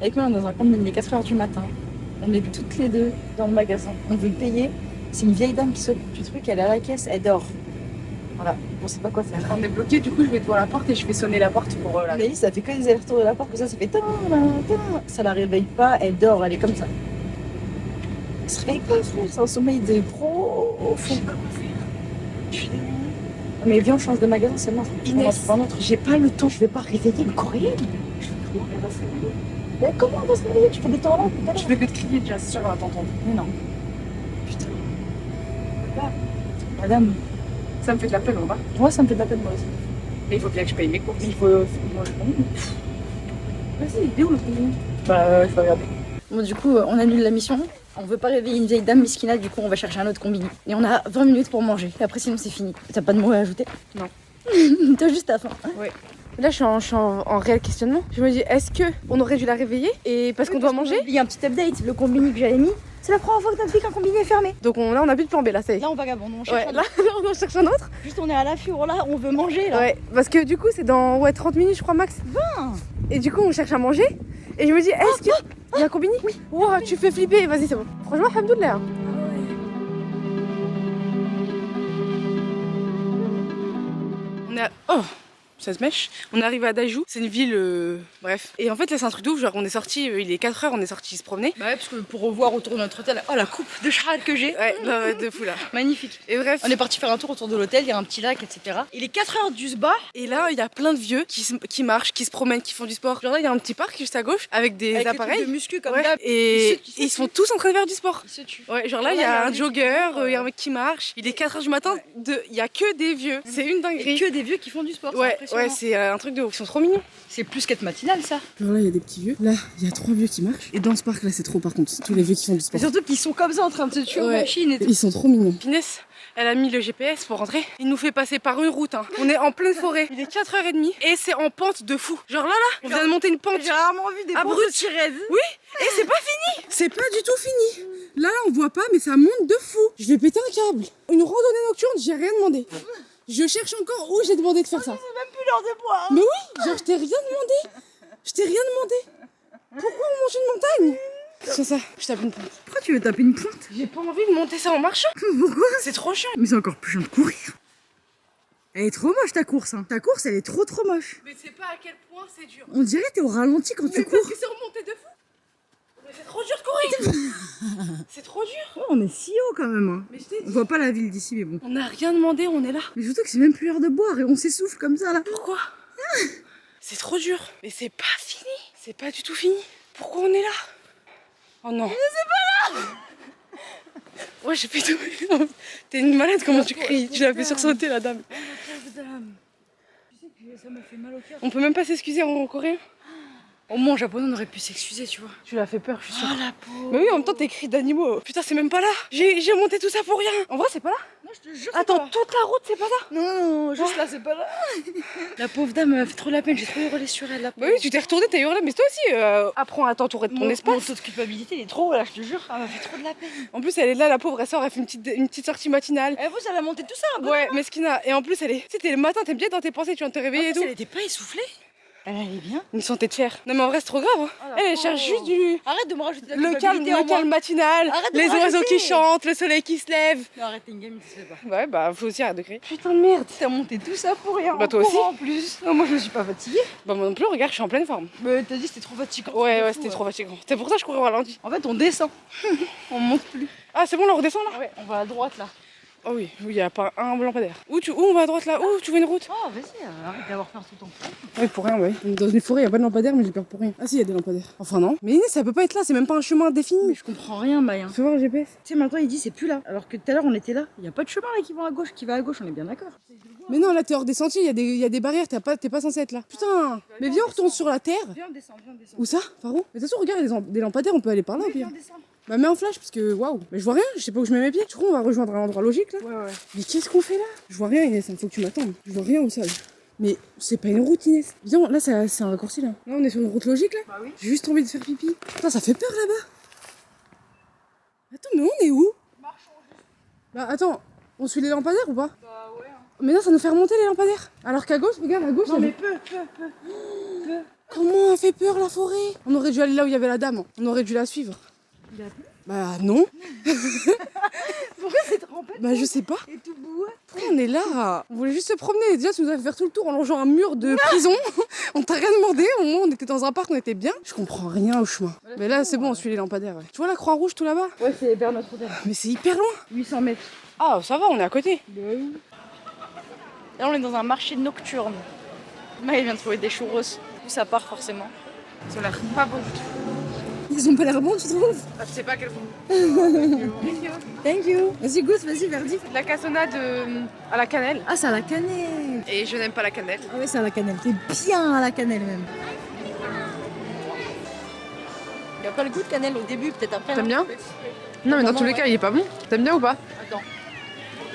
Avec moi, on est dans un combini, il est 4h du matin. On est toutes les deux dans le magasin. On veut payer. C'est une vieille dame qui s'occupe du truc, elle est à la caisse, elle dort. Voilà, on sait pas quoi faire. On est bloqué, du coup, je vais devant la porte et je fais sonner la porte pour la. Anaïs, ça fait que des allers-retours de la porte, que ça fait ta. Ça la réveille pas, elle dort, elle est comme ça. Elle se réveille pas, frère, c'est un sommeil de pro. Je sais pas quoi faire. Je suis démunie. Mais viens, on change de magasin, c'est mort. Inès, j'ai pas le temps, je vais pas réveiller une coréenne. Comment elle va se réveiller? Mais comment on va se réveiller? Tu fais des temps là, putain. Je fais que de crier déjà, c'est sûr, elle va t'entendre. Mais non. Putain. Madame, Ça me fait de la peine, on va. moi ça me fait de la peine, moi aussi. Mais il faut bien que je paye mes courses. Mais il faut manger le combini. Vas-y, il est où le combini? Bah, il faut regarder. Bon, du coup, on annule la mission. On veut pas réveiller une vieille dame miskina, du coup, on va chercher un autre combini. Et on a 20 minutes pour manger. Et après, sinon, c'est fini. T'as pas de mots à ajouter? Non. T'as juste ta faim. Ouais. Là, je suis en réel questionnement. Je me dis, est-ce qu'on aurait dû la réveiller et parce qu'on doit manger? Il y a un petit update. Le combini que j'avais mis, c'est la première fois que t'as dit qu'un combini est fermé. Donc là, on a plus de plan B, là, ça y est. Là, on vagabonde, on cherche Ouais, un là, autre. on en cherche un autre. Juste, on est à l'affût. Oh là, on veut manger, là. Ouais, parce que du coup, c'est dans 30 minutes, je crois, max. 20. Et du coup, on cherche à manger. Et je me dis, est-ce qu'il y a un combini? Oui. Wow, tu fais flipper, vas-y, c'est bon. Franchement, alhamdoulilah. On est à... Oh, ça se mèche. On arrive à Dajou, c'est une ville, bref. Et en fait, là, c'est un truc de ouf, genre on est sorti, il est 4h, on est sorti se promener. Bah ouais, parce que pour revoir autour de notre hôtel, oh la coupe de chahal que j'ai. Ouais, non, ouais, de fou là. Magnifique. Et bref. On est parti faire un tour autour de l'hôtel, il y a un petit lac, etc. Il est 4h du sbar. Et là, il y a plein de vieux qui marchent, qui se promènent, qui font du sport. Genre là, il y a un petit parc juste à gauche avec des Avec appareils. de muscu comme Ouais. d'hab. Et Ils ils sont tous en train de faire du sport. Ils se tuent. Ouais, genre là, Ah il y ouais, a un mec qui jogger, court, il y a un mec qui marche. Il est 4h du matin, il y a que des vieux. C'est une Et dinguerie. que des vieux qui font du sport. Ouais, c'est ouais, impressionnant. c'est un truc de ouf. Ils sont trop mignons. C'est plus qu'être matinal, ça. Genre là, il y a des petits vieux. Là, il y a 3 vieux qui marchent. Et dans ce parc là, c'est trop par contre. Tous les vieux qui font du Mais sport. surtout qu'ils sont comme ça en train de se tuer en Ouais. machine et tout. Ils sont trop mignons. Inès, elle a mis le GPS pour rentrer. Il nous fait passer par une route. Hein. On est en pleine forêt. Il est 4h30 et c'est en pente de fou. Genre là, on vient de monter une pente. J'ai rarement vu des Abrupte. pentes aussi raides. Oui, et c'est pas fini. C'est pas du tout fini. Là, on voit pas, mais ça monte de fou. Je vais péter un câble. Une randonnée nocturne, j'ai rien demandé. Je cherche encore où j'ai demandé de faire ça. C'est même plus l'heure de boire. Mais oui, genre je t'ai rien demandé. Je t'ai rien demandé. Pourquoi on mange une montagne? C'est ça, je tape une pointe. Pourquoi tu veux taper une pointe? J'ai pas envie de monter ça en marchant. Pourquoi? C'est trop chiant. Mais c'est encore plus chiant de courir. Elle est trop moche ta course. Hein. Ta course, elle est trop moche. Mais c'est pas à quel point c'est dur. On dirait que t'es au ralenti quand tu Mais parce cours. que c'est remonté de fou. Mais c'est trop dur de courir. C'est trop dur. Oh, on est si haut quand même. Hein. Mais je t'ai On dit, voit pas la ville d'ici, mais bon. on n'a rien demandé, on est là. Mais surtout que c'est même plus l'heure de boire et on s'essouffle comme ça là. Pourquoi? C'est trop dur. Mais c'est pas fini. C'est pas du tout fini. Pourquoi on est là? Oh non. Mais c'est pas là. Ouais, j'ai fait tout. T'es une malade, comment tu cries? Tu l'as fait sursauter la dame. Pauvre dame. Tu sais que ça m'a fait mal au cœur. On peut même pas s'excuser en coréen? Au moins en japonais on aurait pu s'excuser, tu vois. Tu l'as fait peur, je suis sûre. Oh la pauvre. Mais oui, en même temps, t'es cris d'animaux. Putain, c'est même pas là. J'ai monté tout ça pour rien. En vrai, c'est pas là. Non, je te jure. Attends, toute la route, c'est pas ça. Non, juste là, c'est pas là. La pauvre dame m'a fait trop la peine, j'ai trop hurlé sur elle. La Bah oui, tu t'es retourné, t'as hurlé, mais toi aussi, apprends à t'entourer de ton Mon espace. taux de culpabilité, il est trop, là, je te jure. Elle m'a fait trop de la peine. En plus, elle est là, la pauvre, elle sort, elle fait une petite sortie matinale. Et vous, elle a monté tout ça un peu. Ouais, mesquina. Et en plus, elle est. Tu sais, t'es le matin, t'es bien dans tes pensées, tu viens de te réveiller et tout. Elle était pas essoufflée. Elle allait bien. Une santé de fer. Non, mais en vrai, c'est trop grave. Hein. Oh, la Elle pauvre. cherche juste du. Arrête de me rajouter la Le calme, culpabilité en le calme moi. matinal, Arrête de les me oiseaux rajouter. qui chantent, le soleil qui se lève. Non, arrête, t'es une gamine, tu sais pas. Ouais, bah, faut aussi arrêter de crier. Putain de merde. T'as monté tout ça pour rien. Bah, en toi aussi. courant, en plus. Non, moi je me suis pas fatiguée. Bah, moi non plus, regarde, je suis en pleine forme. Mais t'as dit c'était trop fatigant. Ouais, de ouais, fou, c'était trop fatigant. C'est pour ça que je courais au ralenti. En fait, on descend. On monte plus. Ah, c'est bon, là, on redescend là? Ouais, on va à droite là. Oh oui, oui, y a pas un lampadaire. Où on va à droite là? Où tu vois une route? Oh, vas-y, arrête d'avoir peur tout ton temps. Oui, pour rien, ouais. Dans une forêt, y a pas de lampadaire, mais j'ai peur pour rien. Ah si, y a des lampadaires. Enfin non. Mais Inès, ça peut pas être là, c'est même pas un chemin défini. Mais je comprends rien, Maya. Fais voir le GPS. Tu sais, maintenant il dit c'est plus là. Alors que tout à l'heure on était là. Il y a pas de chemin là qui va à gauche, on est bien d'accord. Mais non, là t'es hors des sentiers, y a des barrières, t'es pas censé être là. Putain. Mais viens, on retourne sur la terre. Viens, on descend, viens, on descend. Où ça? Par où? Mais de toute façon, regarde, y a des lampadaires, on peut aller par là au pire. Viens, on descend. Bah mets en flash parce que waouh. Mais je vois rien, je sais pas où je mets mes pieds. Tu crois on va rejoindre un endroit logique là? Ouais. Mais qu'est-ce qu'on fait là? Je vois rien, Inès, il faut que tu m'attendes. Je vois rien au sol. Mais c'est pas une route, Inès. Viens, là c'est un raccourci là. Là on est sur une route logique là. Bah oui. J'ai juste envie de faire pipi. Putain, ça fait peur là-bas. Attends, mais on est où? Marchons juste. Bah attends, on suit les lampadaires ou pas? Bah ouais. Mais non, ça nous fait remonter les lampadaires. Alors qu'à gauche, regarde, à gauche. Non, il y mais avait- peu. Comment on fait peur la forêt? On aurait dû aller là où il y avait la dame. On aurait dû la suivre. Il a plu. Bah non. Pourquoi c'est trempé? Bah je sais pas. Et tout bout. Pourquoi on est là? On voulait juste se promener. Déjà tu nous as fait faire tout le tour en longeant un mur de prison. On t'a rien demandé. Au moins on était dans un parc, on était bien. Je comprends rien au chemin. Mais là c'est bon, on suit les lampadaires. Ouais. Tu vois la croix rouge tout là-bas? Ouais, c'est vers notre hôtel. Mais c'est hyper loin. 800 mètres. Ah ça va, on est à côté. Là, on est dans un marché nocturne. Il vient de trouver des churros. Ça part forcément. Ça a l'air pas bon du tout. Ils ont pas l'air bons, tu trouves? Ah, je sais pas quel fond. Thank you. Vas-y, goûte, vas-y, Verdi. De la cassonade à la cannelle. Ah, c'est à la cannelle. Et je n'aime pas la cannelle. Ah ouais, c'est à la cannelle. C'est bien à la cannelle même. Il n'y a pas le goût de cannelle au début, peut-être après. T'aimes bien? Non mais dans tous les cas il est pas bon. T'aimes bien ou pas? Attends.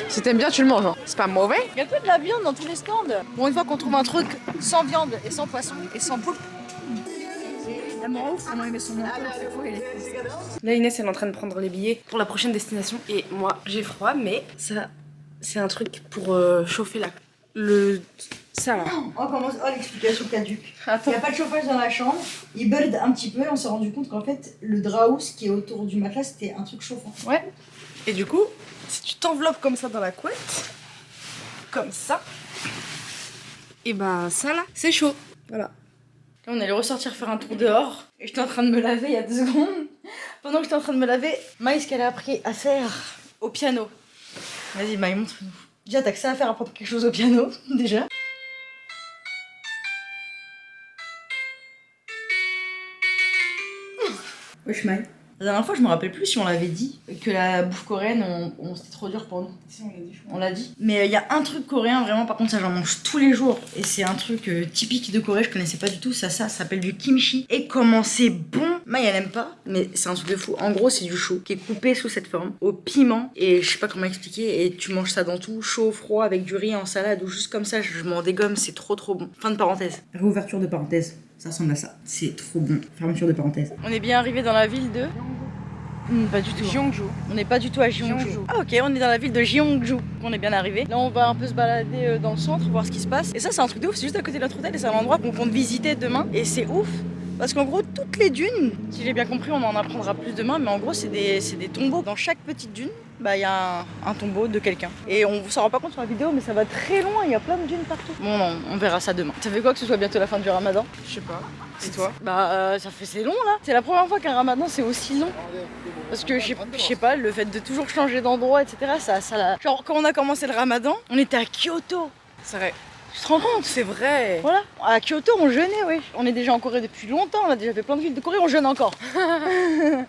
Si t'aimes bien tu le manges. Hein. C'est pas mauvais. Il y a que de la viande dans tous les stands. Bon, une fois qu'on trouve un truc sans viande et sans poisson et sans poulpe. La mort ouf, comment il met son nom. Là Inès elle est en train de prendre les billets pour la prochaine destination. Et moi j'ai froid mais ça c'est un truc pour chauffer ça là. On commence. Oh, l'explication caduque. Il Attends. n'y a pas de chauffage dans la chambre. Il burde un petit peu. On s'est rendu compte qu'en fait, le drap housse qui est autour du matelas, c'était un truc chauffant. Ouais. Et du coup, si tu t'enveloppes comme ça dans la couette, comme ça, et ben ça là, c'est chaud. Voilà. Là, on allait ressortir faire un tour dehors. Et j'étais en train de me laver il y a 2 secondes. Pendant que j'étais en train de me laver, Maïs, qu'elle a appris à faire au piano. Vas-y, Maïs, montre-nous. Déjà, t'as que ça à faire, apprendre quelque chose au piano, déjà. Wesh, Maïs. La dernière fois, je me rappelle plus si on l'avait dit, que la bouffe coréenne, c'était trop dur pour nous. Si on l'a dit. On l'a dit. Mais il y a un truc coréen, vraiment, par contre, ça j'en mange tous les jours. Et c'est un truc typique de Corée, je connaissais pas du tout. Ça s'appelle du kimchi. Et comment c'est bon! Maï, elle aime pas, mais c'est un truc de fou. En gros, c'est du chou qui est coupé sous cette forme, au piment. Et je sais pas comment expliquer. Et tu manges ça dans tout, chaud, froid, avec du riz en salade ou juste comme ça. Je m'en dégomme, c'est trop bon. Fin de parenthèse. Réouverture de parenthèse. Ça ressemble à ça. C'est trop bon. Fermeture de parenthèse. On est bien arrivé dans la ville de... pas du tout. Gyeongju. On n'est pas du tout à Gyeongju. Ah ok, on est dans la ville de Gyeongju. On est bien arrivé. Là on va un peu se balader dans le centre, voir ce qui se passe. Et ça c'est un truc de ouf, c'est juste à côté de notre hôtel et c'est un endroit qu'on compte visiter demain. Et c'est ouf. Parce qu'en gros, toutes les dunes, si j'ai bien compris, on en apprendra plus demain, mais en gros, c'est des tombeaux. Dans chaque petite dune, il y a un tombeau de quelqu'un. Et on s'en rend pas compte sur la vidéo, mais ça va très loin, il y a plein de dunes partout. Bon, on verra ça demain. Ça fait quoi que ce soit bientôt la fin du ramadan? Je sais pas. Et toi? C'est long là. C'est la première fois qu'un ramadan c'est aussi long. Parce que je sais pas, le fait de toujours changer d'endroit, etc. Genre quand on a commencé le ramadan, on était à Kyoto. C'est vrai. Tu te rends compte? C'est vrai. Voilà, à Kyoto on jeûnait, oui. On est déjà en Corée depuis longtemps, on a déjà fait plein de villes de Corée, on jeûne encore.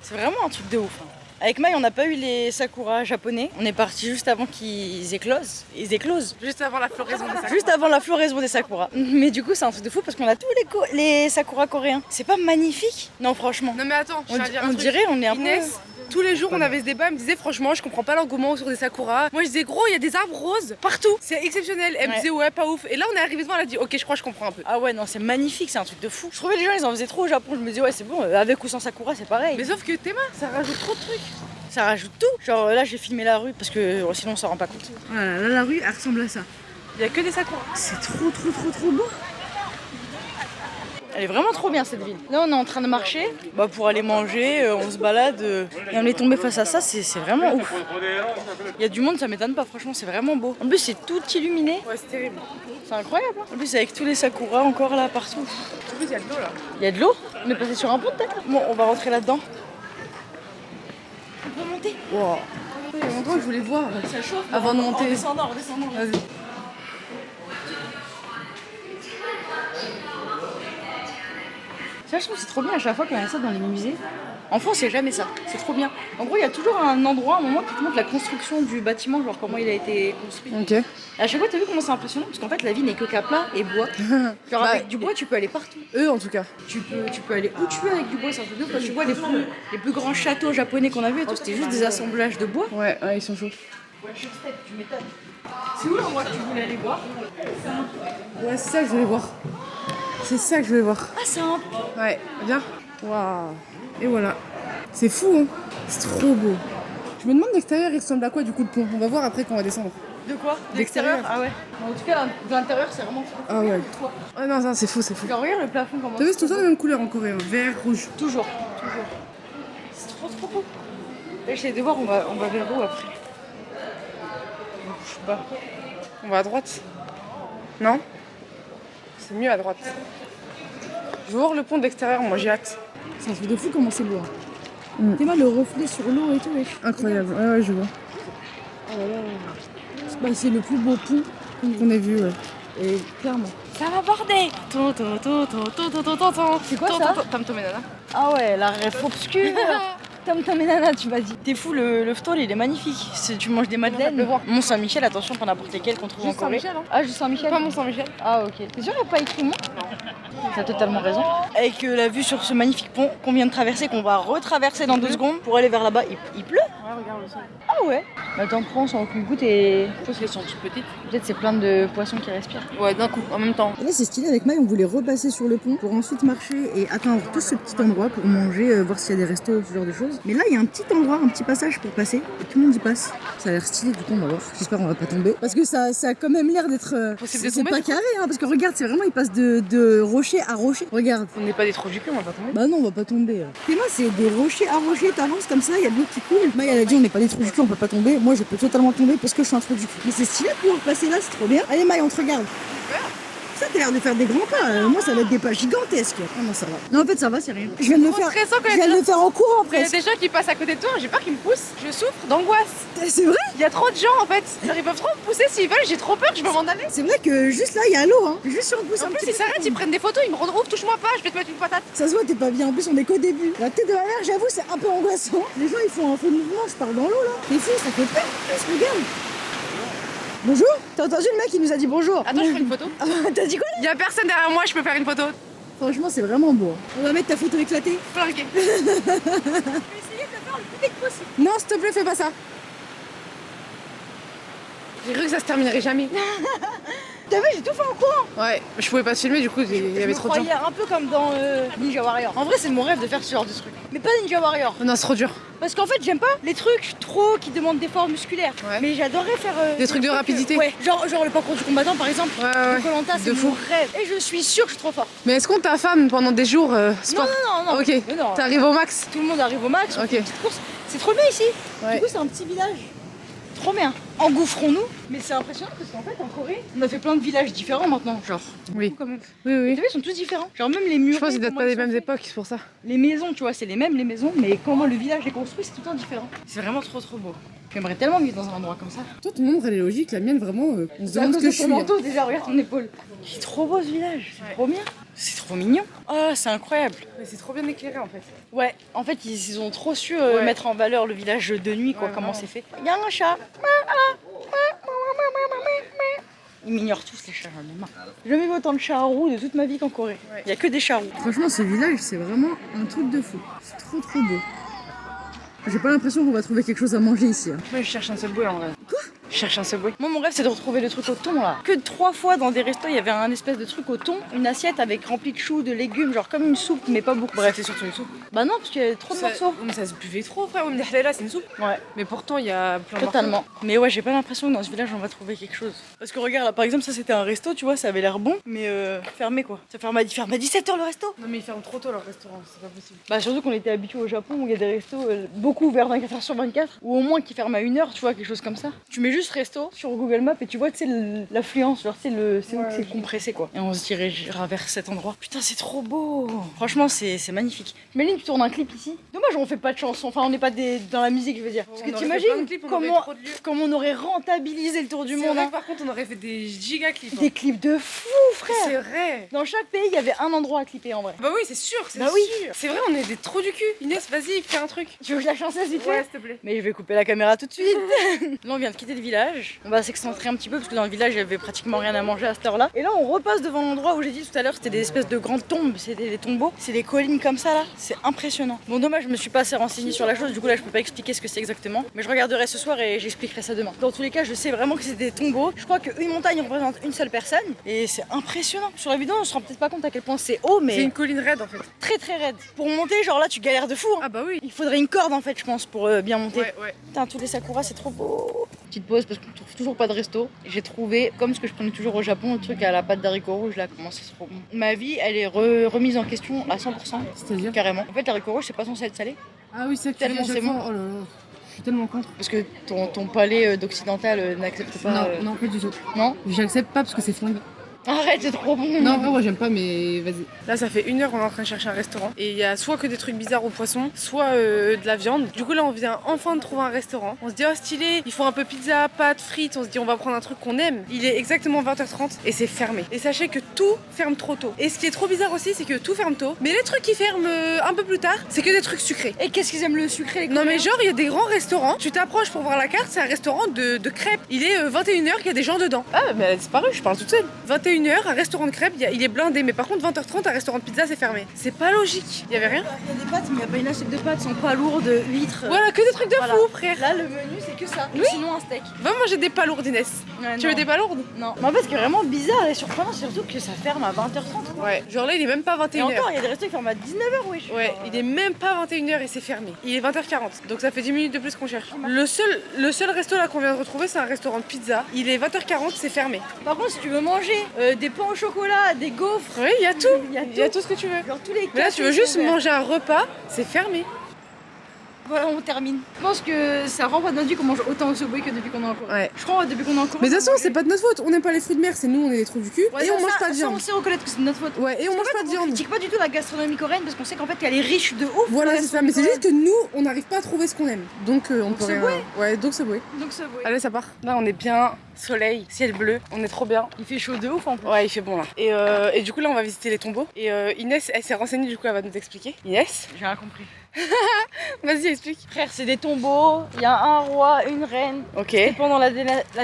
C'est vraiment un truc de ouf. Hein. Avec Maï, on n'a pas eu les sakuras japonais. On est parti juste avant qu'ils éclosent. Ils éclosent. Juste avant la floraison des sakuras. Juste avant la floraison des sakuras. Mais du coup, c'est un truc de fou parce qu'on a tous les sakuras coréens. C'est pas magnifique? Non, franchement. Non mais attends, je tiens à dire un On truc. dirait, on est un Inès, tous les jours on avait ce débat, elle me disait franchement je comprends pas l'engouement autour des sakuras. Moi je disais gros il y a des arbres roses partout, c'est exceptionnel. Elle me disait ouais pas ouf. Et là on est arrivé devant, elle a dit ok je crois que je comprends un peu. Ah ouais non c'est magnifique, c'est un truc de fou. Je trouvais les gens ils en faisaient trop au Japon, je me disais ouais c'est bon, avec ou sans sakura c'est pareil. Mais sauf que Théma ça rajoute trop de trucs. Ça rajoute tout. Genre là j'ai filmé la rue parce que sinon on s'en rend pas compte. Voilà, là la rue elle ressemble à ça. Il y a que des sakuras. C'est trop beau. Elle est vraiment trop bien cette ville. Là on est en train de marcher pour aller manger, on se balade et on est tombé face à ça, c'est vraiment ouf. Il y a du monde, ça m'étonne pas, franchement c'est vraiment beau. En plus c'est tout illuminé. Ouais c'est terrible. C'est incroyable. En plus avec tous les sakuras encore là partout. En plus il y a de l'eau là. Il y a de l'eau? On est passé sur un pont peut-être? Bon on va rentrer là-dedans. On peut monter? Wow. Il y a longtemps que je voulais voir. Ça chauffe. Avant de monter. Redescendant. Vas-y. Ça, je trouve que c'est trop bien à chaque fois qu'il y a ça dans les musées. En France, il n'y a jamais ça. C'est trop bien. En gros, il y a toujours un endroit, un moment qui te montre la construction du bâtiment, genre comment il a été construit. Ok. Et à chaque fois, t'as vu comment c'est impressionnant? Parce qu'en fait, la vie n'est que plat et bois. Genre avec du bois, tu peux aller partout. Eux en tout cas. Tu peux aller où tu veux avec du bois. C'est un truc de ouf. Quand tu vois les plus grands châteaux japonais qu'on a vus et tout, c'était juste des assemblages de bois. Ouais, ils sont chauds. Ouais, tu m'étonnes. C'est où l'endroit que tu voulais aller voir? Ouais c'est ça que je voulais voir. C'est ça que je voulais voir. Ah, c'est un... Ouais, viens. Waouh. Et voilà. C'est fou, hein. C'est trop beau. Je me demande l'extérieur, il ressemble à quoi du coup le pont? On va voir après quand on va descendre. De quoi? L'extérieur. Ah ouais. En tout cas, l'intérieur, c'est vraiment fou. Ah ouais. Ah non, c'est fou, c'est fou. Genre, regarde le plafond comment T'as vu, c'est tout ça la même couleur en Corée, hein. Vert, rouge. Toujours. C'est trop beau. Là, j'essaie de voir, on va vers où après? Je sais pas. On va à droite. Non? C'est mieux à droite. Je veux voir le pont d'extérieur, moi j'ai hâte. C'est un truc de fou comment c'est beau. T'es mal le reflet sur l'eau et tout, wesh. Incroyable, ouais, je vois. Oh là là. Bah, c'est le plus beau pont On a vu, ouais. et clairement. Ça va border. C'est quoi ça? Tom Tom et Nana. Ah ouais, la rêve obscure. Tom Tom et Nana, tu m'as dit. T'es fou, le stall il est magnifique. Tu manges des madeleines. Le voir. Mont Saint-Michel, attention, pas n'importe lesquels qu'on trouve Juste en Corée. Saint-Michel, hein. Ah, juste Saint-Michel. Pas Mont Saint-Michel. Ah ok. T'es sûr qu'il n'y a pas écrit Mont? Non. T'as totalement raison. Avec la vue sur ce magnifique pont qu'on vient de traverser, qu'on va retraverser dans 2 secondes pour aller vers là-bas, il pleut. Ouais, regarde le sol. Ah ouais. Mais attends, prends, on s'en goûte et Je pense qu'elles sont toutes petites. peut-être c'est plein de poissons qui respirent. Ouais, d'un coup, en même temps. Et là, c'est stylé, avec Maï, on voulait repasser sur le pont pour ensuite marcher et atteindre tout ce petit endroit pour manger, voir s'il y a des restos, ce genre de choses. Mais là, il y a un petit endroit, un petit passage pour passer et tout le monde y passe. Ça a l'air stylé, du coup, on va voir. J'espère qu'on va pas tomber. Parce que ça a quand même l'air d'être. Possible de C'est tomber, pas du coup. carré, hein, parce que regarde, c'est vraiment, il passe de rocher à rocher. Regarde. On n'est pas des trous du cul, on va pas tomber. Bah non, on va pas tomber. Et moi, c'est des rochers à rochers, t'avances comme ça, il y a de l'eau qui coule. Maï, elle a dit, on n'est pas des trous du cul, on peut pas tomber. Moi, je peux totalement tomber parce que je suis un trou du cul. Mais c'est stylé de pouvoir passer là, c'est trop bien. Allez, Maï, on te regarde. Ça, t'as l'air de faire des grands pas. Moi, ça va être des pas gigantesques. Ah non, ça va. Non, en fait, ça va, c'est rien. Je viens de le Trop faire. stressant quand Je il y a viens de des le faire en courant Il y a presque. des gens qui passent à côté de toi, j'ai peur qu'ils me poussent. Je souffre d'angoisse. C'est vrai? Il y a trop de gens en fait. Ils peuvent trop me pousser s'ils veulent, j'ai trop peur, je veux m'en aller. C'est vrai que juste là, il y a l'eau. Hein. Juste si on pousse En un plus, petit ils peu. s'arrêtent, ils prennent des photos, ils me rendent ouf, touche-moi pas, je vais te mettre une patate. Ça se voit, t'es pas bien. En plus, on est qu'au début. La tête de ma mère, j'avoue, c'est un peu angoissant. Les gens, ils font un faux mouvement. Je pars dans l'eau là. C'est fou, ça fait peur. Regarde. Bonjour. T'as entendu le mec qui nous a dit bonjour? Attends, je fais une photo. T'as dit quoi là? Il y a personne derrière moi, je peux faire une photo. Franchement, c'est vraiment beau. On va mettre ta photo éclatée. Flingué. Non, s'il te plaît, fais pas ça. J'ai cru que ça se terminerait jamais. T'as vu, j'ai tout fait en courant. Ouais, je pouvais pas te filmer, du coup, il y avait trop de gens. Je me croyais un peu comme dans Ninja Warrior. En vrai, c'est mon rêve de faire ce genre de truc. Mais pas Ninja Warrior. Oh non, c'est trop dur. Parce qu'en fait, j'aime pas les trucs trop qui demandent d'efforts musculaires. Ouais. Mais j'adorerais faire. Des trucs de rapidité. Ouais, genre le parcours du combattant par exemple. Ouais. Koh-Lanta, c'est De fou. mon rêve. Et je suis sûre que je suis trop fort. Mais est-ce qu'on t'affame pendant des jours sport? Non. Ok, Mais non. t'arrives au max. Tout le monde arrive au max. on Ok. fait une petite course. C'est trop bien ici. Ouais. Du coup, c'est un petit village. Trop bien. Engouffrons-nous. Mais c'est impressionnant parce qu'en fait, en Corée, on a fait plein de villages différents maintenant. Genre. Oui. Beaucoup, quand même. Oui, T'as oui. vu, ils sont tous différents. Genre même les murs. Je pense qu'ils datent pas des mêmes époques, c'est pour ça. Les maisons, tu vois, c'est les mêmes les maisons, mais comment le village est construit, c'est tout le temps différent. C'est vraiment trop beau. J'aimerais tellement vivre dans un endroit comme ça. Toi, ton nombre, elle est logique. La mienne, vraiment, on se C'est à demande cause ce que de je ton suis. hein. manteau déjà, regarde ton épaule. C'est trop beau ce village, c'est trop bien. C'est trop mignon. Ah, c'est incroyable. Mais c'est trop bien éclairé en fait. Ouais, en fait, ils ont trop su Ouais. mettre en valeur le village de nuit, quoi, Ouais, comment vraiment. c'est fait. Il y a un chat. Ils m'ignorent tous les chats, j'en ai marre. J'ai jamais vu autant de chats roux de toute ma vie qu'en Corée. Ouais. Il y a que des chats roux. Franchement, ce village, c'est vraiment un truc de fou. C'est trop beau. J'ai pas l'impression qu'on va trouver quelque chose à manger ici. hein. Moi je cherche un Subway en vrai. Quoi? Je cherche un Subway. Moi, mon rêve, c'est de retrouver le truc au thon là. Que 3 fois dans des restos, il y avait un espèce de truc au thon, une assiette avec remplie de choux, de légumes, genre comme une soupe, mais pas beaucoup. Bref, C'est surtout une soupe. bah non, parce qu'il y avait trop de morceaux. Mais ça se buvait trop, frère. Même là, c'est une soupe. Ouais, Mais pourtant, il y a plein de totalement. Mais ouais, j'ai pas l'impression que dans ce village, on va trouver quelque chose. Parce que regarde, là, par exemple, ça c'était un resto, tu vois, ça avait l'air bon, mais fermé quoi. Ça ferme à 17h le resto. Non, mais ils ferment trop tôt leur restaurant, c'est pas possible. Bah surtout qu'on était habitué au Japon où il y a des restos beaucoup ouverts 24h sur 24, ou au moins qui ferment à 1h, tu vois, quelque chose comme ça. Tu mets juste resto sur Google Maps et tu vois, tu sais, l'affluence, genre, c'est où que c'est compressé quoi. Et on se dirigera vers cet endroit. Putain, c'est trop beau. Franchement, c'est magnifique. Imagine, tu tournes un clip ici. Dommage, on fait pas de chansons, enfin, on n'est pas dans la musique, je veux dire. Parce que On aurait fait plein de t'imagines clips, on aurait comment, trop de lieux. comment on aurait rentabilisé le tour du C'est monde. vrai Hein. que par contre, on aurait fait des giga clips. Des clips de fou, frère. C'est vrai. Dans chaque pays, il y avait un endroit à clipper en vrai. Bah oui, c'est sûr, c'est Bah oui. sûr. C'est vrai, on est des trous du cul. Inès, vas-y, fais un truc. Tu veux que je la chanceuse vite fait? Ouais, s'il te plaît. Mais je vais couper la caméra tout de suite. Là, on vient de quitter le village. On va s'excentrer un petit peu parce que dans le village, il y avait pratiquement rien à manger à cette heure-là. Et là, on repasse devant l'endroit où j'ai dit tout à l'heure, c'était des espèces de grandes tombes, c'était des tombeaux. C'est des collines comme ça là. C'est impressionnant. Bon, dommage, je me suis pas assez renseignée sur la chose. Du coup, là, je peux pas expliquer ce que c'est exactement. Mais je regarderai ce soir et j'expliquerai ça demain. Dans tous les cas, je sais vraiment que c'est des tombeaux. Je crois qu'une montagne représente une seule personne. Et c'est impressionnant. Sur la vidéo, on se rend peut-être pas compte à quel point c'est haut, C'est mais une colline raide en fait. très très raide. Pour monter, genre là, tu galères de fou. Hein. Ah bah oui. Il faudrait une corde en fait, je pense, pour bien monter. Ouais. Putain, tous les sakuras, c'est trop beau. Petite pause parce qu'on trouve toujours pas de resto. J'ai trouvé, comme ce que je prenais toujours au Japon, le truc à la pâte d'haricots rouges là, comment c'est trop bon. Ma vie, elle est remise en question à 100%. C'est-à-dire Carrément. En fait, l'haricot rouge, c'est pas censé être salé. Ah oui, c'est que tu dis Tellement à chaque c'est bon. fois. Oh là là, je suis tellement contre. Parce que ton palais d'occidental n'accepte pas. Non, non, pas du tout. Non. J'accepte pas parce que c'est flingue. Arrête, c'est trop bon. Non, moi j'aime pas, mais vas-y. Là, ça fait 1 heure qu'on est en train de chercher un restaurant. Et il y a soit que des trucs bizarres au poisson, soit de la viande. Du coup, là, on vient enfin de trouver un restaurant. On se dit, oh stylé, ils font un peu pizza, pâtes, frites. On se dit, on va prendre un truc qu'on aime. Il est exactement 20h30 et c'est fermé. Et sachez que tout ferme trop tôt. Et ce qui est trop bizarre aussi, c'est que tout ferme tôt. Mais les trucs qui ferment un peu plus tard, c'est que des trucs sucrés. Et qu'est-ce qu'ils aiment le sucré les Non, mais Coréens genre, il y a des grands restaurants. Tu t'approches pour voir la carte, c'est un restaurant de crêpes. Il est 21h, il y a des gens dedans. Ah, mais elle a disparu, je parle toute seule. 21h, un restaurant de crêpes, il est blindé, mais par contre 20h30 un restaurant de pizza c'est fermé. C'est pas logique. Il y avait rien. Il y a des pâtes, mais il n'y a pas une assiette de pâtes, sont pas lourdes, huîtres. Voilà, que des trucs de Voilà. fou, frère. Là, le menu, c'est que ça. Oui. Sinon, un steak. Va manger des palourdes, Inès. Ouais, Tu non. veux des palourdes? Non. Mais en fait, ce qui est vraiment bizarre et surprenant, c'est surtout que ça ferme à 20h30. Ouais. Genre là, il est même pas Et 21h. encore, il y a des restos qui ferment à 19h, wesh. Ouais, il est même pas 21h et c'est fermé. Il est 20h40, donc ça fait 10 minutes de plus qu'on cherche. Le seul resto là qu'on vient de retrouver, c'est un restaurant de pizza. Il est 20h40, c'est fermé. Par contre, si tu veux manger des pains au chocolat, des gaufres, Oui, il y a tout. Il y a Il y a tout ce que tu veux. genre tous les Mais là, tu veux cafés juste sont ouverts. manger un repas, c'est fermé. Voilà, on termine. Je pense que ça rend pas notre vie qu'on mange autant au Subway que depuis qu'on est en Corée. Ouais. Je crois depuis qu'on est en Corée. Mais de toute on façon, mange- c'est pas de notre faute. On n'aime pas les fruits de mer, c'est nous, on est des trous du cul. Ouais, et ça, on mange ça, pas de ça, viande. on sait reconnaître que c'est de notre faute. Ouais, et on mange pas de On viande. critique pas du tout la gastronomie coréenne parce qu'on sait qu'en fait elle est riche de ouf. Voilà, la c'est ça. Mais c'est juste gastronomie que nous, on n'arrive pas à trouver ce qu'on aime. Donc, on peut rien. Subway. Ouais, donc Subway. coréenne. Donc Subway. Allez, ça part. Là, on est bien. Soleil, ciel bleu. On est trop bien. Il fait chaud de ouf en plus. Ouais, il fait bon là. Et du coup, là, on va visiter les tombeaux. Et Inès, elle s'est renseignée, du coup, elle va nous expliquer. Inès, J'ai rien compris. vas-y, explique. Frère, c'est des tombeaux. Il y a un roi, une reine. Ok. Et pendant la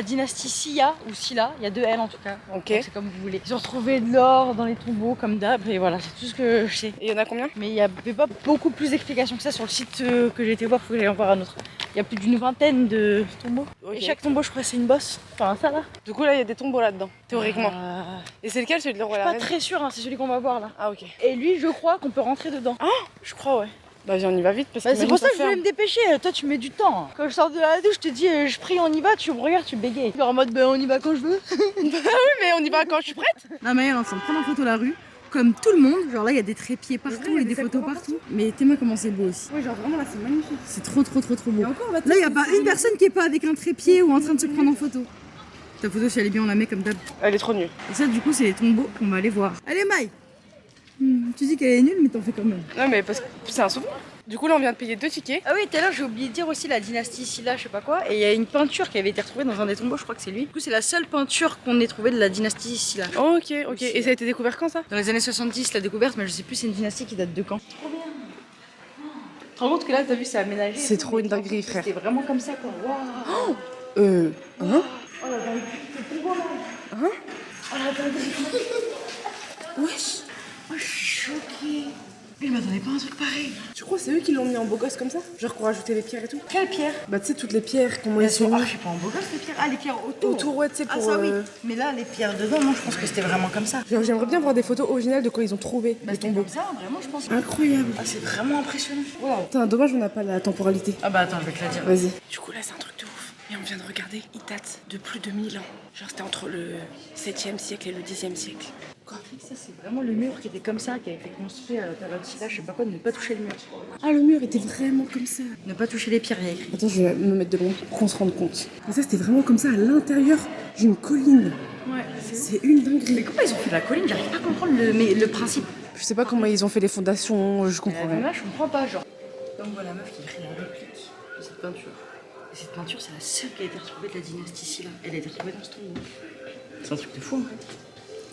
dynastie Silla, ou Silla, il y a 2 L en tout cas. Ok. Donc, c'est comme vous voulez. Ils ont retrouvé de l'or dans les tombeaux comme d'hab. Et voilà, c'est tout ce que je sais. Et il y en a combien? Mais il n'y avait pas beaucoup plus d'explications que ça sur le site que j'ai été voir. Faut que j'aille en voir un autre. Il y a plus d'une vingtaine de tombeaux. Ok. Et chaque tombeau, je crois, c'est une bosse. Enfin, ça là. Du coup, là, il y a des tombeaux là-dedans, théoriquement. Euh, Et c'est lequel, celui de le roi je et suis la pas reine? très sûre, hein, c'est celui qu'on va voir là. Ah, ok. Et lui, je crois qu'on peut rentrer dedans. Je crois, ouais. Bah, viens, on y va vite parce que Bah, c'est pour ça que je voulais ferme. me dépêcher. Toi, tu mets du temps. Quand je sors de la douche, je te dis, je prie, on y va. Tu me regardes, tu bégayes. Genre en mode, ben on y va quand je veux. Oui, mais on y va quand je suis prête. La Maya elle est en train de prendre en photo la rue, comme tout le monde. Genre là, il y a des trépieds vrai, partout il y a et des des sacs photos partout. partout. Mais Théma, comment c'est beau aussi. Ouais, genre vraiment là, c'est magnifique. C'est trop beau. Et encore, là, Là, il n'y a pas une personne qui est pas avec un trépied ou en train de se prendre en photo. Ta photo, si elle est bien, on la met comme d'hab. Elle est trop nulle. Et ça, du coup, c'est les tombeaux qu'on va aller voir. Allez, Maï Tu dis qu'elle est nulle, mais t'en fais quand même. Non, mais parce que c'est un souvenir. Du coup, là, on vient de payer 2 tickets. Ah oui, tout à l'heure, j'ai oublié de dire aussi la dynastie Silla, je sais pas quoi. Et il y a une peinture qui avait été retrouvée dans un des tombeaux, je crois que c'est lui. Du coup, c'est la seule peinture qu'on ait trouvée de la dynastie Silla. Ok, ok. Et ça a été découvert quand ça? Dans les années 70, la découverte, mais je sais plus, c'est une dynastie qui date de quand. Trop bien. Tu te rends compte que là, t'as vu, c'est aménagé. C'est et tout, trop mais une dinguerie, frère. C'était vraiment comme ça, quoi. Waouh. Hein? Oh la dinguerie, c'est trop beau, là. Hein? Oh la dinguerie. Wesh. Oh, je suis choquée. Mais je m'attendais pas à un truc pareil. Tu crois que c'est eux qui l'ont mis en beau gosse comme ça? Genre pour rajouter les pierres et tout? Quelle pierre? Bah, tu sais, toutes les pierres, comment ils sont Ah, mis je sais pas, en beau gosse, les pierres. Ah, les pierres autour. autour, ouais, tu sais, Ah, pour. ça oui. Mais là, les pierres dedans, moi, je pense que c'était vraiment comme ça. Genre, j'aimerais bien voir des photos originales de quand ils ont trouvé les C'était tombeaux. comme ça, vraiment, je pense. Incroyable. Ah, c'est vraiment impressionnant. Waouh. Putain, dommage, on n'a pas la temporalité. Ah bah attends, je vais te la dire. Vas-y. Du coup, là, c'est un truc de ouf. Et on vient de regarder, il date de plus de 1000 ans. Genre, c'était entre le 7e siècle et le 10e siècle. Quoi? Ça, c'est vraiment le mur qui était comme ça, qui a été construit à la période Silla, je sais pas quoi, de ne pas toucher le mur. Ah, le mur était vraiment comme ça. Ne pas toucher les pierres, il y a écrit. Attends, je vais me mettre de l'ombre pour qu'on se rende compte. Et ça, c'était vraiment comme ça à l'intérieur d'une colline. Ouais, C'est une Mais dinguerie. comment ils ont fait la colline? J'arrive pas à comprendre le principe. Je sais pas comment ils ont fait les fondations, je Mais comprends la rien. meuf, je comprends pas, genre. Comme on voit la meuf qui écrit la réplique de cette peinture. Et cette peinture, c'est la seule qui a été retrouvée de la dynastie Silla. Elle a été retrouvée dans ce tombeau. C'est un truc de fou, en fait.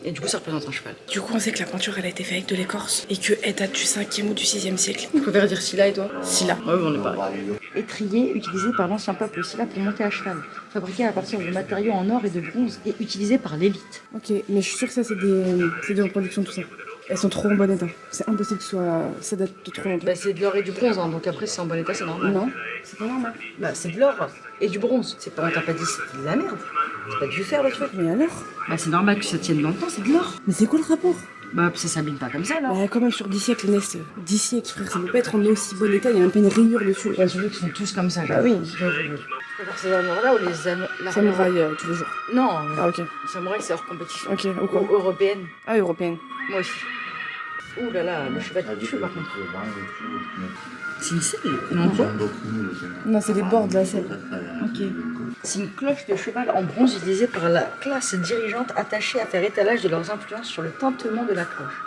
Et du coup, ça représente un cheval. Du coup, on sait que la peinture, elle a été faite avec de l'écorce et qu'elle date du 5e ou du 6e siècle. Tu préfères dire Silla et toi? Silla. Ouais, on est pareil. Étrier utilisé par l'ancien peuple Silla pour monter à cheval. Fabriqué à partir de matériaux en or et de bronze et utilisé par l'élite. Ok, mais je suis sûre que ça, c'est des reproductions, tout ça. Elles sont trop en bon état. C'est impossible que ça date de trop longtemps. Bah, c'est de l'or et du bronze, hein, donc après, si c'est en bon état, c'est normal. Non, c'est pas normal. Bah, c'est de l'or et du bronze. C'est pas, on t'a pas dit c'était de la merde. C'est pas du fer le truc. Mais alors? Bah, c'est normal que ça tienne dans le temps, c'est de l'or. Mais c'est quoi le rapport? Bah, ça s'abîme pas comme ça, là. Bah, quand même sur 10 siècles, Inès. 10 siècles, frère, ça peut pas être en aussi bon état, il y a même pas une rayure dessus. Ouais, surtout qu'ils sont tous comme ça. Bah oui. Je préfère ces armures-là ou les armures... Samouraï tous les jours. Non, Ah, ok. les samouraïs, c'est hors compétition. Ok, ou quoi? Européenne. Ah, européenne. Moi aussi. Ouh là là, le cheval du par contre. C'est une selle? Non, quoi? Non, c'est les bords de la selle. Ok. C'est une cloche de cheval en bronze utilisée par la classe dirigeante attachée à faire étalage de leurs influences sur le tintement de la cloche.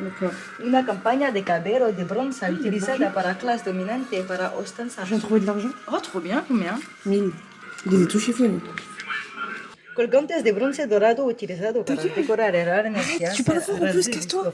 D'accord. Una campaña de cabello de bronza utilizada para clase dominante et para Je ostensación. viens de trouver de l'argent. Oh, trop bien, combien? 1000. Il les a tout chiffrés, lui. Colgantes de bronce dorado utilizado para decorar el harnais. Tu parles fort en plus, casse-toi.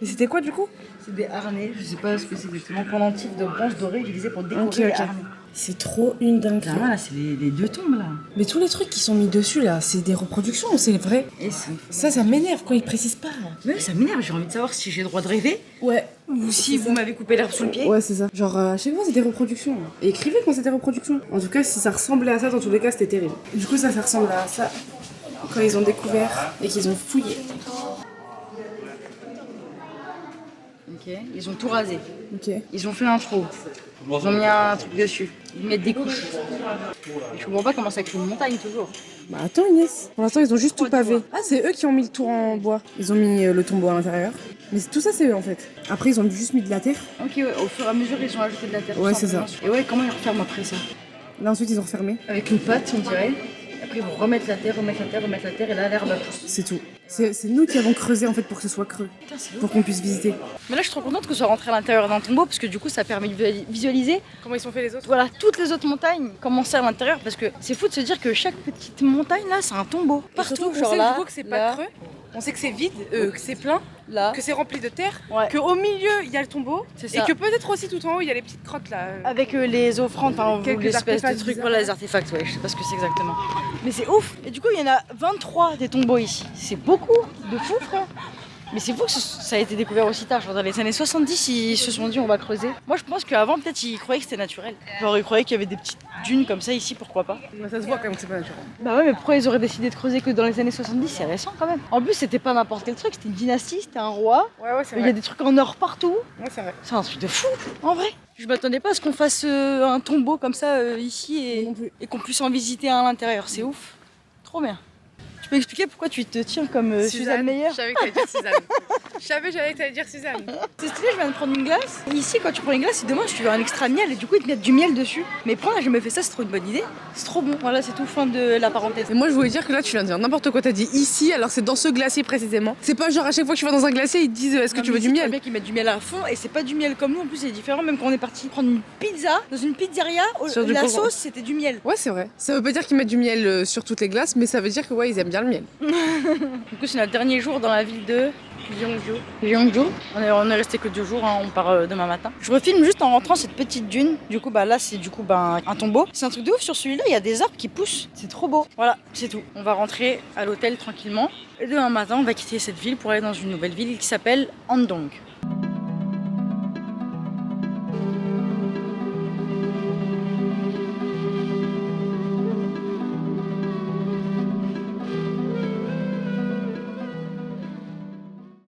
Et c'était quoi, du coup? C'est des harnais, je sais pas ce que c'est exactement. Pendentifs de bronze doré utilisés pour décorer Ok, les ok. harnais. C'est trop une dingue. Là, là c'est les deux tombes là. Mais tous les trucs qui sont mis dessus, là, c'est des reproductions ou c'est vrai? Et c'est... Ça m'énerve quand ils précisent pas. Ouais, ça m'énerve, j'ai envie de savoir si j'ai le droit de rêver Ouais. ou si vous m'avez coupé l'herbe sous le pied. Ouais, c'est ça. Genre, à chaque fois, c'est des reproductions. Et écrivez quand c'est des reproductions. En tout cas, si ça ressemblait à ça, dans tous les cas, c'était terrible. Du coup, ça ressemble à ça. Quand ils ont découvert et qu'ils ont fouillé. Ok, ils ont tout rasé. Ok. Ils ont fait un trou. Ils ont mis un truc dessus. Ils mettent des couches. Et je comprends pas comment ça crée une montagne toujours. Bah attends, Inès. Pour l'instant, ils ont juste tout pavé. Ah, c'est eux qui ont mis le tour en bois. Ils ont mis le tombeau à l'intérieur. Mais tout ça, c'est eux en fait. Après, ils ont juste mis de la terre. Ok, ouais, au fur et à mesure, ils ont ajouté de la terre. Ouais, tout c'est ça. simplement. Et ouais, comment ils referment après ça? Là, ensuite, ils ont refermé. Avec une patte, on dirait. Après, ils vont remettre la terre, et là, l'herbe va pousser. C'est tout. C'est nous qui avons creusé en fait pour que ce soit creux. Putain, c'est ouf. Pour qu'on puisse visiter. Mais là, je suis trop contente que ce soit rentré à l'intérieur d'un tombeau parce que du coup, ça permet de visualiser Comment ils sont fait les autres? voilà, toutes les autres montagnes, comment c'est à l'intérieur. Parce que c'est fou de se dire que chaque petite montagne là, c'est un tombeau. Partout, Surtout, genre on sait là, du coup que c'est pas là, creux. On sait que c'est vide, que c'est plein, là. que c'est rempli de terre, Ouais. qu'au milieu il y a le tombeau, C'est et ça. que peut-être aussi tout en haut il y a les petites crottes là. Avec les offrandes, enfin, Quelques l'espèce de artefacts trucs, bizarres. voilà, les artefacts, ouais, je sais pas ce que c'est exactement. Mais c'est ouf. Et du coup, il y en a 23 des tombeaux ici. C'est beaucoup de fou, frère. Mais c'est fou que ça a été découvert aussi tard. Genre dans les années 70, ils se sont dit on va creuser. Moi, je pense qu'avant, peut-être, ils croyaient que c'était naturel. Genre, ils croyaient qu'il y avait des petites dunes comme ça ici, pourquoi pas. Bah, ça se voit quand même que c'est pas naturel. Bah ouais, mais pourquoi ils auraient décidé de creuser que dans les années 70? C'est récent quand même. En plus, c'était pas n'importe quel truc, c'était une dynastie, c'était un roi. Ouais, c'est Il y vrai. a des trucs en or partout. Ouais, c'est vrai. C'est un truc de fou, en vrai. Je m'attendais pas à ce qu'on fasse un tombeau comme ça ici Non plus. et qu'on puisse en visiter un à l'intérieur. C'est ouf. Trop bien. Tu peux expliquer pourquoi tu te tiens comme Suzanne Meyer? Je savais que t'allais dire Suzanne. Je savais que t'allais dire Suzanne. C'est stylé, je viens de prendre une glace. Ici, quand tu prends une glace, ils demandent si tu veux un extra miel et du coup, ils te mettent du miel dessus. Mais prends, je me fais ça, c'est trop une bonne idée. C'est trop bon. Voilà, c'est tout, fin de la parenthèse. Et moi je voulais dire que là tu viens de dire n'importe quoi, t'as dit ici alors c'est dans ce glacier précisément. C'est pas genre à chaque fois que tu vas dans un glacier ils te disent est-ce que tu veux du miel? bien qu'ils mettent du miel à fond et c'est pas du miel comme nous. En plus, c'est différent. Même quand on est parti prendre une pizza dans une pizzeria, Sur du la poivron. sauce c'était du miel. Ouais c'est vrai. Ça veut pas dire qu'ils mettent du miel sur toutes les glaces mais ça veut dire que ouais ils aiment bien le miel. Du coup, c'est notre dernier jour dans la ville de Gyeongju. On est resté que 2 jours, hein, on part demain matin. Je refilme juste en rentrant cette petite dune. Du coup, bah là, c'est un tombeau. C'est un truc de ouf sur celui-là, il y a des arbres qui poussent. C'est trop beau. Voilà, c'est tout. On va rentrer à l'hôtel tranquillement. Et demain matin, on va quitter cette ville pour aller dans une nouvelle ville qui s'appelle Andong.